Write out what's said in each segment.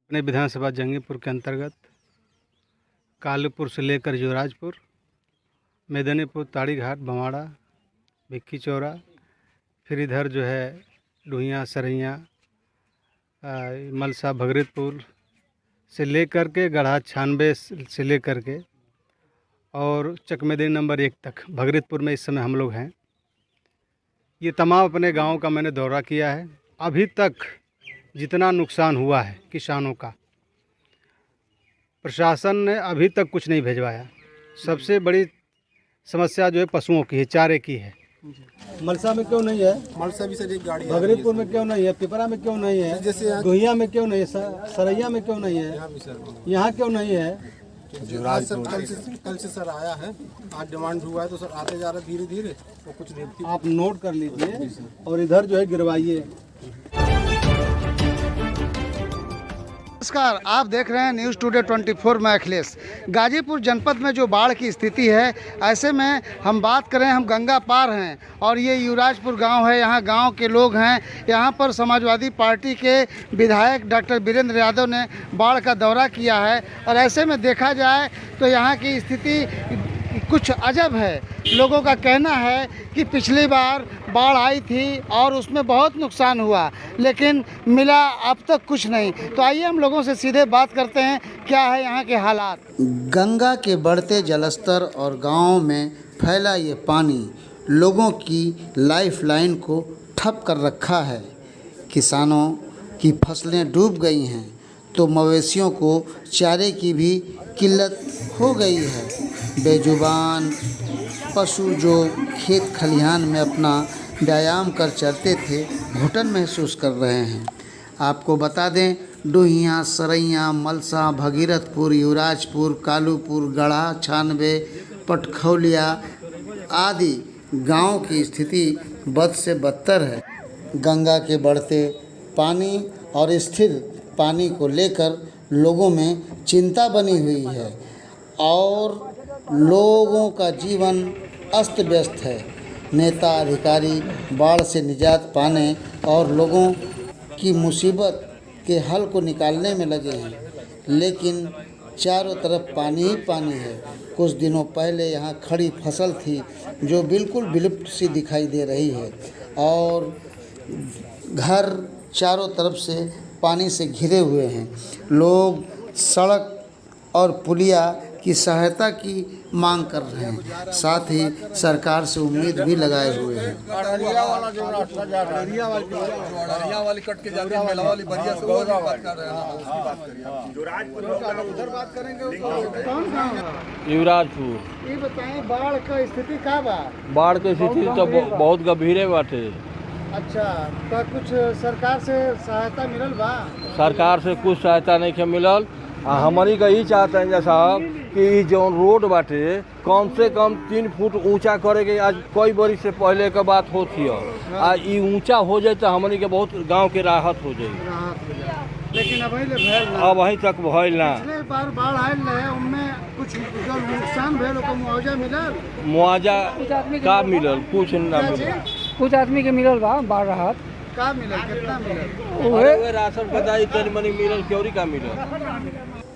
अपने विधानसभा जंगीपुर के अंतर्गत कालूपुर से लेकर युवराजपुर, मेदनीपुर, ताड़ी घाट, बमाड़ा, भिक्की चौरा, फिर इधर जो है डुहिया, सरैया, मलसा, भगीरथपुर से लेकर के गढ़ा 96 से लेकर के और चकमेदनी नंबर 1 तक भगीरथपुर में इस समय हम लोग हैं। ये तमाम अपने गांव का मैंने दौरा किया है। अभी तक जितना नुकसान हुआ है किसानों का, प्रशासन ने अभी तक कुछ नहीं भिजवाया। सबसे बड़ी समस्या जो है पशुओं की है, चारे की है। मलसा में क्यों नहीं है? मलसा भी सर एक गाड़ी है। भगीरथपुर में क्यों नहीं है? पिपरा में क्यों नहीं है? जैसे डुहिया में क्यों नहीं है? सरैया में क्यों नहीं है? यहाँ क्यों नहीं है? आज सर कल से सर आया है। आज डिमांड हुआ है तो सर आते जा रहा है धीरे धीरे, तो कुछ रेत आप नोट कर लीजिए और इधर जो है गिरवाइए। नमस्कार, आप देख रहे हैं न्यूज़ टुडे 24 में अखिलेश। गाजीपुर जनपद में जो बाढ़ की स्थिति है, ऐसे में हम बात करें, हम गंगा पार हैं और ये युवराजपुर गांव है। यहाँ गांव के लोग हैं। यहाँ पर समाजवादी पार्टी के विधायक डॉक्टर वीरेंद्र यादव ने बाढ़ का दौरा किया है और ऐसे में देखा जाए तो यहाँ की स्थिति कुछ अजब है। लोगों का कहना है कि पिछली बार बाढ़ आई थी और उसमें बहुत नुकसान हुआ, लेकिन मिला अब तक कुछ नहीं। तो आइए हम लोगों से सीधे बात करते हैं, क्या है यहाँ के हालात। गंगा के बढ़ते जलस्तर और गांव में फैला ये पानी लोगों की लाइफलाइन को ठप कर रखा है। किसानों की फसलें डूब गई हैं तो मवेशियों को चारे की भी किल्लत हो गई है। बेजुबान पशु जो खेत खलिहान में अपना व्यायाम कर चरते थे, घुटन महसूस कर रहे हैं। आपको बता दें, डुहिया, सरैया, मलसा, भगीरथपुर, युवराजपुर, कालूपुर, गढ़ा, 96, पटखौलिया आदि गांव की स्थिति बद से बदतर है। गंगा के बढ़ते पानी और स्थिर पानी को लेकर लोगों में चिंता बनी हुई है और लोगों का जीवन अस्त व्यस्त है। नेता अधिकारी बाढ़ से निजात पाने और लोगों की मुसीबत के हल को निकालने में लगे हैं, लेकिन चारों तरफ पानी ही पानी है। कुछ दिनों पहले यहाँ खड़ी फसल थी जो बिल्कुल विलुप्त सी दिखाई दे रही है और घर चारों तरफ से पानी से घिरे हुए हैं। लोग सड़क और पुलिया की सहायता की मांग कर रहे हैं, साथ ही सरकार से उम्मीद भी लगाए हुए हैं। युवराजपुर। ये बताएं, बाढ़ का स्थिति का बा? बाढ़ की स्थिति तो बहुत गंभीर बाटे। अच्छा, तो कुछ सरकार से सहायता मिलल बा? सरकार से कुछ सहायता नहीं मिलल। हमारी का ही चाहते हैं साहब कि जो रोड बाटे कम से कम 3 फुट ऊंचा करे के आज कई बरिस से पहले का बात होती है। आज ये ऊंचा हो जाए तो हमारी के बहुत गांव के राहत हो जाए, लेकिन अभी तक भइल ना। पिछले बार बाढ़ आयल रहे, उनमें कुछ जो नुकसान भेल ओकर मुआवजा मिलल? मुआवजा का मिलल? कुछ ना मिलल। कुछ आदमी के मिलल बा बाढ़ राहत। का मिलल? कितना मिलल? ओहे राशन बताई तनी मनी मिलल, क्योरी का मिलल।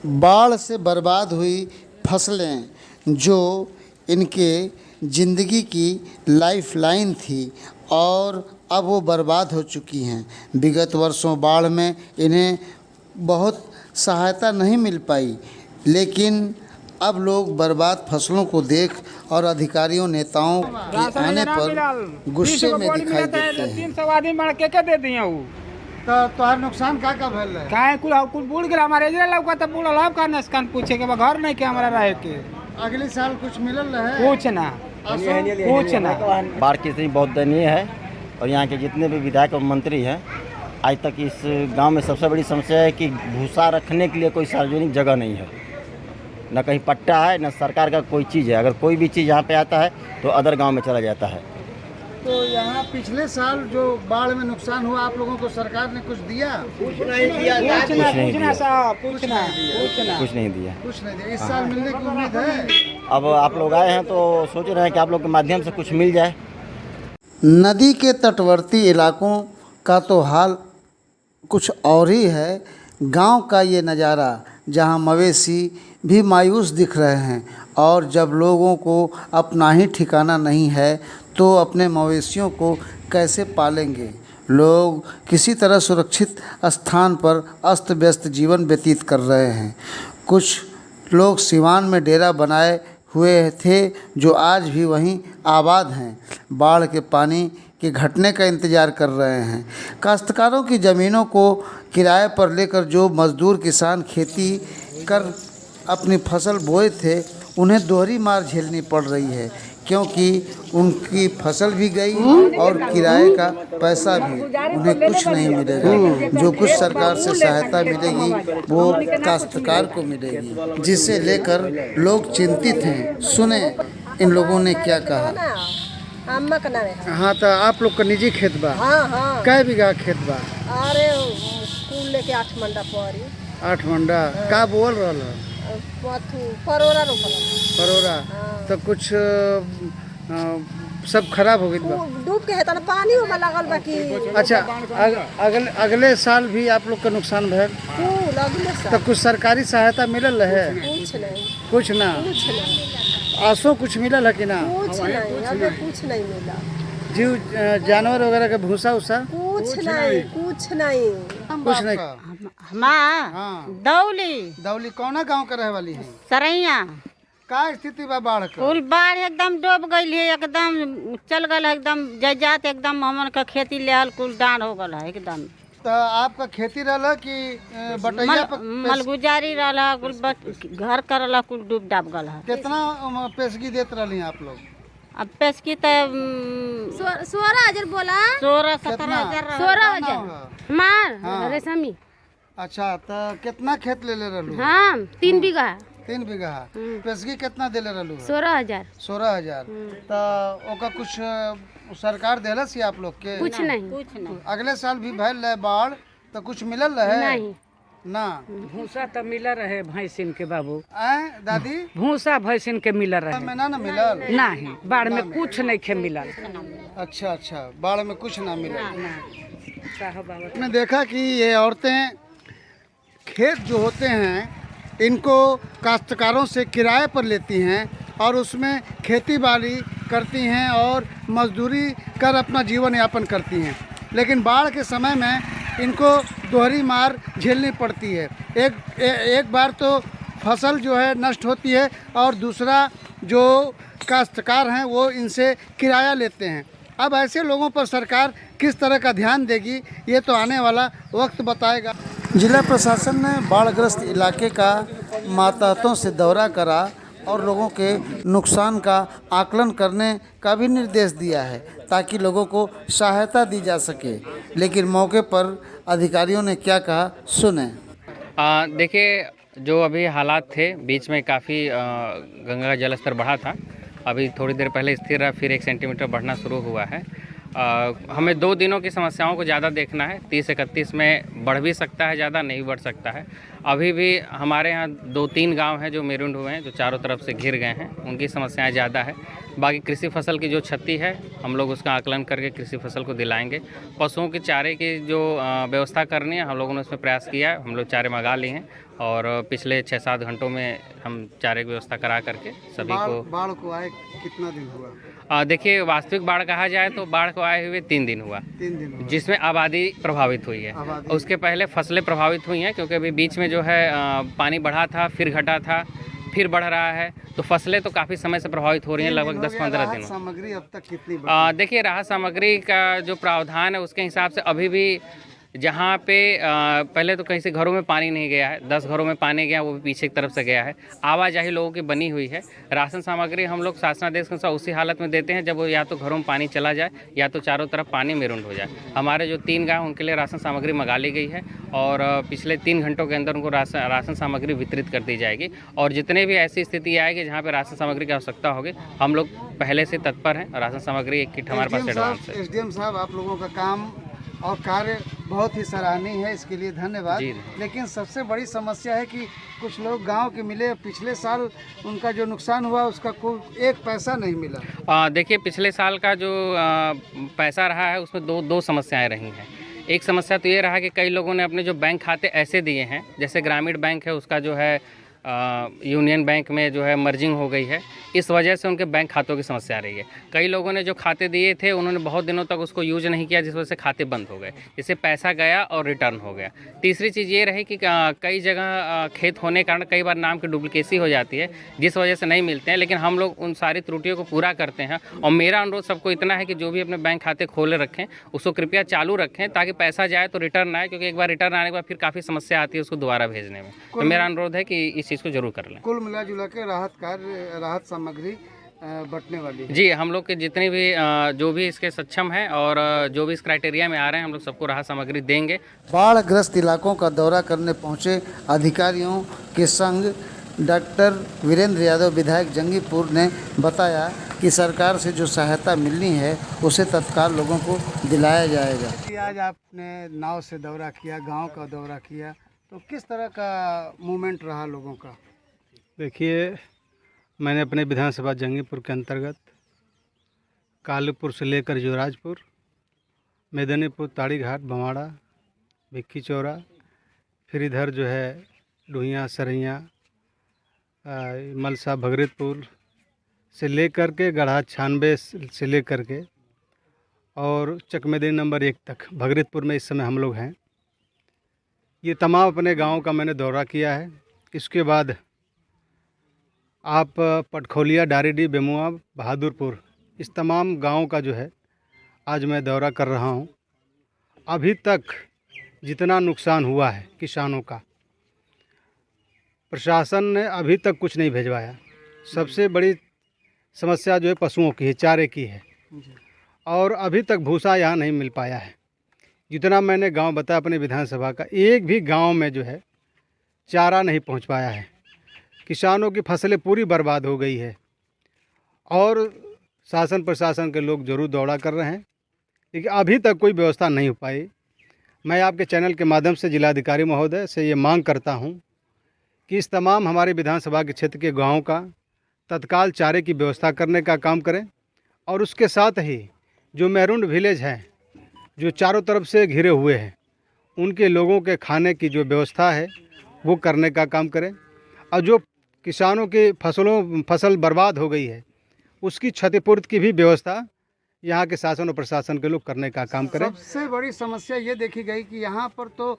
बाढ़ से बर्बाद हुई फसलें जो इनके ज़िंदगी की लाइफलाइन थी और अब वो बर्बाद हो चुकी हैं। विगत वर्षों बाढ़ में इन्हें बहुत सहायता नहीं मिल पाई, लेकिन अब लोग बर्बाद फसलों को देख और अधिकारियों नेताओं के आने पर गुस्से में दिखाई देते हैं। 300 आदमी मार के दे दिए। तो तोहर नुकसान का भेल रहे? काहे कुल बूढ़ गया हमारे इधर लौका तो बूढ़ लाभ का नुकसान पूछे के घर नहीं के हमारा रहे के। अगले साल कुछ मिलल रहे? कुछ ना, कुछ ना। बाढ़ की स्थिति बहुत दयनीय है और यहाँ के जितने भी विधायक और मंत्री हैं, आज तक इस गांव में सबसे बड़ी समस्या है कि भूसा रखने के लिए कोई सार्वजनिक जगह नहीं है। न कहीं पट्टा है, न सरकार का कोई चीज़ है। अगर कोई भी चीज़ यहाँ पे आता है तो अदर गांव में चला जाता है। तो यहाँ पिछले साल जो बाढ़ में नुकसान हुआ, आप लोगों को सरकार ने कुछ दिया? कुछ नहीं दिया। कुछ नहीं दिया। इस साल मिलने की उम्मीद है। अब आप लोग आए हैं तो सोच रहे हैं कि आप लोग के माध्यम से कुछ मिल जाए। नदी के तटवर्ती इलाकों का तो हाल कुछ और ही है। गांव का ये नज़ारा जहां मवेशी भी मायूस दिख रहे हैं और जब लोगों को अपना ही ठिकाना नहीं है तो अपने मवेशियों को कैसे पालेंगे। लोग किसी तरह सुरक्षित स्थान पर अस्त व्यस्त जीवन व्यतीत कर रहे हैं। कुछ लोग सिवान में डेरा बनाए हुए थे जो आज भी वहीं आबाद हैं, बाढ़ के पानी के घटने का इंतज़ार कर रहे हैं। काश्तकारों की ज़मीनों को किराए पर लेकर जो मज़दूर किसान खेती कर अपनी फसल बोए थे उन्हें दोहरी मार झेलनी पड़ रही है, क्योंकि उनकी फसल भी गई और किराए का पैसा भी उन्हें कुछ नहीं मिलेगा। जो कुछ सरकार से सहायता मिलेगी वो काश्तकार को मिलेगी, जिसे लेकर लोग चिंतित हैं। सुने इन लोगों ने क्या कहा। हाँ, तो आप लोग का निजी खेत बा? हाँ। कै बीघा खेत बा? अरे कुल लेके 8 मंडा पड़ी। 8 मंडा। का बोल रहा परोरा रोपल। परोरा। तो कुछ सब खराब हो गई बा? डूब के है तो पानी में लागल बाकी। अच्छा, अगले साल भी आप लोग का नुकसान भैल? तो कुछ सरकारी सहायता मिलल है? कुछ नहीं। कुछ ना? कुछ नहीं। आसो कुछ मिलल है कि ना? कुछ नहीं, अबे कुछ नहीं मिला। जीव जानवर वगैरह का भूसा उसा? कुछ नहीं, कुछ नहीं। कुछ नहीं। हाँ। दौली कौना गांव का रहे वाली है? सरैया। का स्थिति बा बाढ़ का? कुल बाढ़ एकदम डूब गई है, एकदम चल गल है, एकदम जात एकदम हमन का खेती लेहल कुल डांड हो गल है एकदम। तो आपका खेती रहला कि बटैया मलगुजारी रहला, कुल घर करला कुल डूब डाब गल है। कितना पेशगी देत रहली आप लोग? अब पेशगी तो 16,000 बोला। 16-17,000। 16,000 मार रेशमी। अच्छा, तो कितना खेत ले रहलू? हाँ, 3 बीघा। 3 बीघा। पेशगी कितना देले रहलू? 16,000। 16,000। तो ओका कुछ सरकार देलस या आप लोग के? कुछ नहीं। अगले साल भी भैल है बाढ़ तो कुछ मिलल है? नहीं ना। भूसा तो मिलल रहे भैंसिन के बाबू। दादी भूसा भैंसिन के मिलल रहे। में ना मिलल? नहीं, बाढ़ में कुछ नहीं खे मिलल। अच्छा, बाढ़ में कुछ ना मिलल। आपने देखा कि ये औरतें खेत जो होते हैं इनको काश्तकारों से किराए पर लेती हैं और उसमें खेती बाड़ी करती हैं और मजदूरी कर अपना जीवन यापन करती हैं। लेकिन बाढ़ के समय में इनको दोहरी मार झेलनी पड़ती है। एक बार तो फसल जो है नष्ट होती है और दूसरा जो काश्तकार हैं वो इनसे किराया लेते हैं। अब ऐसे लोगों पर सरकार किस तरह का ध्यान देगी ये तो आने वाला वक्त बताएगा। जिला प्रशासन ने बाढ़ग्रस्त इलाके का मातहतों से दौरा करा और लोगों के नुकसान का आकलन करने का भी निर्देश दिया है ताकि लोगों को सहायता दी जा सके। लेकिन मौके पर अधिकारियों ने क्या कहा, सुने। देखिए, जो अभी हालात थे बीच में काफ़ी गंगा का जलस्तर बढ़ा था, अभी थोड़ी देर पहले स्थिर रहा, फिर 1 सेंटीमीटर बढ़ना शुरू हुआ है। हमें 2 दिनों की समस्याओं को ज़्यादा देखना है। 30-31 में बढ़ भी सकता है, ज़्यादा नहीं बढ़ सकता है। अभी भी हमारे यहाँ 2-3 गांव हैं जो मेरुंड हुए हैं, जो चारों तरफ से घिर गए हैं, उनकी समस्याएं ज़्यादा है। बाकी कृषि फसल की जो क्षति है हम लोग उसका आकलन करके कृषि फसल को दिलाएंगे। पशुओं के चारे की जो व्यवस्था करनी है हम लोगों ने उसमें प्रयास किया है। हम लोग चारे मंगा लिए हैं और पिछले 6-7 घंटों में हम चारे की व्यवस्था करा करके सभी को। बाढ़ को आए कितना दिन हुआ? देखिए, वास्तविक बाढ़ कहा जाए तो बाढ़ को आए हुए 3 दिन हुआ, 3 दिन हुआ। जिसमें आबादी प्रभावित हुई है। उसके पहले फसलें प्रभावित हुई हैं, क्योंकि अभी बीच में जो है पानी बढ़ा था, फिर घटा था, फिर बढ़ रहा है, तो फसलें तो काफ़ी समय से प्रभावित हो रही हैं, लगभग 10-15 दिन। सामग्री अब तक कितनी? देखिए, राहत सामग्री का जो प्रावधान है उसके हिसाब से अभी भी जहाँ पे पहले तो कहीं से घरों में पानी नहीं गया है, 10 घरों में पानी गया, वो भी पीछे की तरफ से गया है। आवाजाही लोगों की बनी हुई है। राशन सामग्री हम लोग शासनादेश के अनुसार उसी हालत में देते हैं जब वो या तो घरों में पानी चला जाए या तो चारों तरफ पानी मेरुंड हो जाए। हमारे जो 3 गाँव उनके लिए राशन सामग्री मंगा ली गई है और पिछले 3 घंटों के अंदर उनको राशन सामग्री वितरित कर दी जाएगी। और जितने भी ऐसी स्थिति आएगी जहाँ पर राशन सामग्री की आवश्यकता होगी हम लोग पहले से तत्पर हैं। राशन सामग्री एक किट हमारे पास एडवांस है। एसडीएम साहब, आप लोगों का काम और कार्य बहुत ही सराहनीय है, इसके लिए धन्यवाद। लेकिन सबसे बड़ी समस्या है कि कुछ लोग गांव के मिले, पिछले साल उनका जो नुकसान हुआ उसका कोई 1 पैसा नहीं मिला। देखिए, पिछले साल का जो पैसा रहा है उसमें दो समस्याएं रही हैं। एक समस्या तो ये रहा कि कई लोगों ने अपने जो बैंक खाते ऐसे दिए हैं, जैसे ग्रामीण बैंक है उसका जो है यूनियन बैंक में जो है मर्जिंग हो गई है, इस वजह से उनके बैंक खातों की समस्या आ रही है। कई लोगों ने जो खाते दिए थे उन्होंने बहुत दिनों तक उसको यूज नहीं किया, जिस वजह से खाते बंद हो गए, इससे पैसा गया और रिटर्न हो गया। तीसरी चीज़ ये रही कि कई जगह खेत होने के कारण कई बार नाम की डुप्लीकेसी हो जाती है, जिस वजह से नहीं मिलते हैं, लेकिन हम लोग उन सारी त्रुटियों को पूरा करते हैं। और मेरा अनुरोध सबको इतना है कि जो भी अपने बैंक खाते खोले रखें उसको कृपया चालू रखें, ताकि पैसा जाए तो रिटर्न आए, क्योंकि एक बार रिटर्न आने के बाद फिर काफ़ी समस्या आती है उसको दोबारा भेजने में। तो मेरा अनुरोध है कि इस चीज़ को जरूर कर लें। कुल मिला जुला के राहत सामग्री बटने वाली है। जी, हम लोग के जितने भी जो भी इसके सक्षम हैं और जो भी इस क्राइटेरिया में आ रहे हैं, हम लोग सबको राहत सामग्री देंगे। बाढ़ ग्रस्त इलाकों का दौरा करने पहुंचे अधिकारियों के संग डॉक्टर वीरेंद्र यादव विधायक जंगीपुर ने बताया कि सरकार से जो सहायता मिलनी है उसे तत्काल लोगों को दिलाया जाएगा। आज आपने नाव से दौरा किया, गांव का दौरा किया, तो किस तरह का मूवमेंट रहा लोगों का? देखिए, मैंने अपने विधानसभा जंगीपुर के अंतर्गत कालूपुर से लेकर युवराजपुर, मेदनीपुर, ताड़ी घाट, बमाड़ा, भिक्की चौरा, फिर इधर जो है डुहिया, सरैया, मलसा, भगरीतपुर से लेकर के गढ़ा 96 से लेकर के और चकमेदी नंबर 1 तक भगरीतपुर में इस समय हम लोग हैं। ये तमाम अपने गांव का मैंने दौरा किया है। इसके बाद आप पटखोलिया, डारीडी, बेमुआ, बहादुरपुर, इस तमाम गांव का जो है आज मैं दौरा कर रहा हूं। अभी तक जितना नुकसान हुआ है किसानों का, प्रशासन ने अभी तक कुछ नहीं भिजवाया। सबसे बड़ी समस्या जो है पशुओं की है, चारे की है, और अभी तक भूसा यहाँ नहीं मिल पाया है। जितना मैंने गांव बताया अपने विधानसभा का, एक भी गांव में जो है चारा नहीं पहुंच पाया है। किसानों की फसलें पूरी बर्बाद हो गई है और शासन प्रशासन के लोग जरूर दौड़ा कर रहे हैं, लेकिन अभी तक कोई व्यवस्था नहीं हो पाई। मैं आपके चैनल के माध्यम से जिलाधिकारी महोदय से ये मांग करता हूं कि इस तमाम हमारे विधानसभा के क्षेत्र के गाँव का तत्काल चारे की व्यवस्था करने का काम करें, और उसके साथ ही जो मैरून विलेज हैं, जो चारों तरफ से घिरे हुए हैं, उनके लोगों के खाने की जो व्यवस्था है वो करने का काम करें, और जो किसानों की फसल बर्बाद हो गई है उसकी क्षतिपूर्ति की भी व्यवस्था यहाँ के शासन और प्रशासन के लोग करने का काम करें। सबसे बड़ी समस्या ये देखी गई कि यहाँ पर तो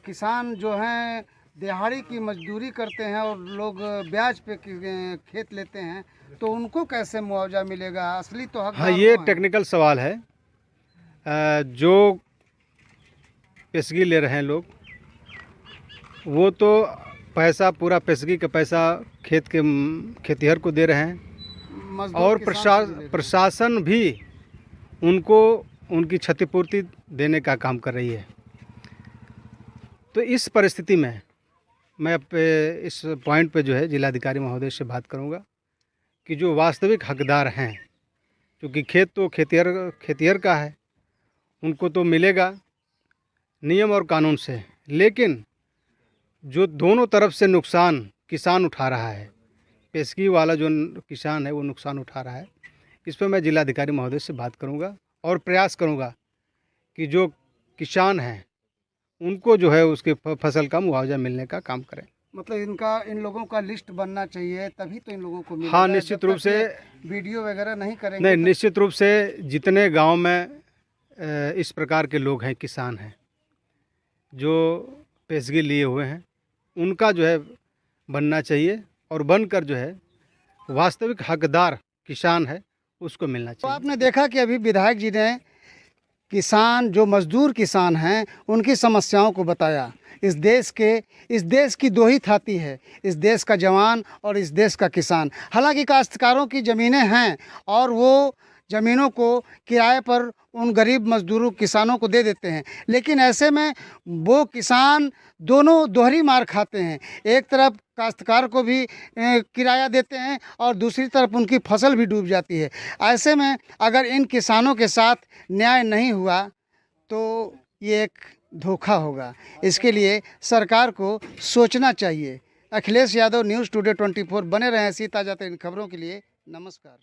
किसान जो हैं दिहाड़ी की मजदूरी करते हैं और लोग ब्याज पे खेत लेते हैं, तो उनको कैसे मुआवजा मिलेगा? असली तो हक। हाँ, ये टेक्निकल सवाल है। जो पेशगी ले रहे हैं लोग, वो तो पैसा पूरा पेशगी का पैसा खेतिहर को दे रहे हैं, और प्रशासन भी उनको उनकी क्षतिपूर्ति देने का काम कर रही है। तो इस परिस्थिति में मैं इस पॉइंट पे जो है जिलाधिकारी महोदय से बात करूंगा कि जो वास्तविक हकदार हैं, क्योंकि खेत तो खेतिहर का है, उनको तो मिलेगा नियम और कानून से, लेकिन जो दोनों तरफ से नुकसान किसान उठा रहा है, पेशगी वाला जो किसान है वो नुकसान उठा रहा है, इस पर मैं जिलाधिकारी महोदय से बात करूंगा और प्रयास करूंगा कि जो किसान हैं उनको जो है उसके फसल का मुआवजा मिलने का काम करें। मतलब इन लोगों का लिस्ट बनना चाहिए, तभी तो इन लोगों को मिलेगा। हाँ, निश्चित रूप से वीडियो वगैरह नहीं करेंगे। नहीं, निश्चित रूप से जितने गांव में इस प्रकार के लोग हैं, किसान हैं जो पेशगी लिए हुए हैं, उनका जो है बनना चाहिए, और बनकर जो है वास्तविक हकदार किसान है उसको मिलना चाहिए। तो आपने देखा कि अभी विधायक जी ने किसान, जो मजदूर किसान हैं, उनकी समस्याओं को बताया। इस देश की दो ही थाती है, इस देश का जवान और इस देश का किसान। हालांकि काश्तकारों की ज़मीनें हैं और वो ज़मीनों को किराए पर उन गरीब मजदूरों किसानों को दे देते हैं, लेकिन ऐसे में वो किसान दोनों दोहरी मार खाते हैं। एक तरफ काश्तकार को भी किराया देते हैं और दूसरी तरफ उनकी फसल भी डूब जाती है। ऐसे में अगर इन किसानों के साथ न्याय नहीं हुआ तो ये एक धोखा होगा। इसके लिए सरकार को सोचना चाहिए। Akhilesh Yadav, news today 24। बने रहें ऐसी ताज़ा तरीन खबरों के लिए। नमस्कार।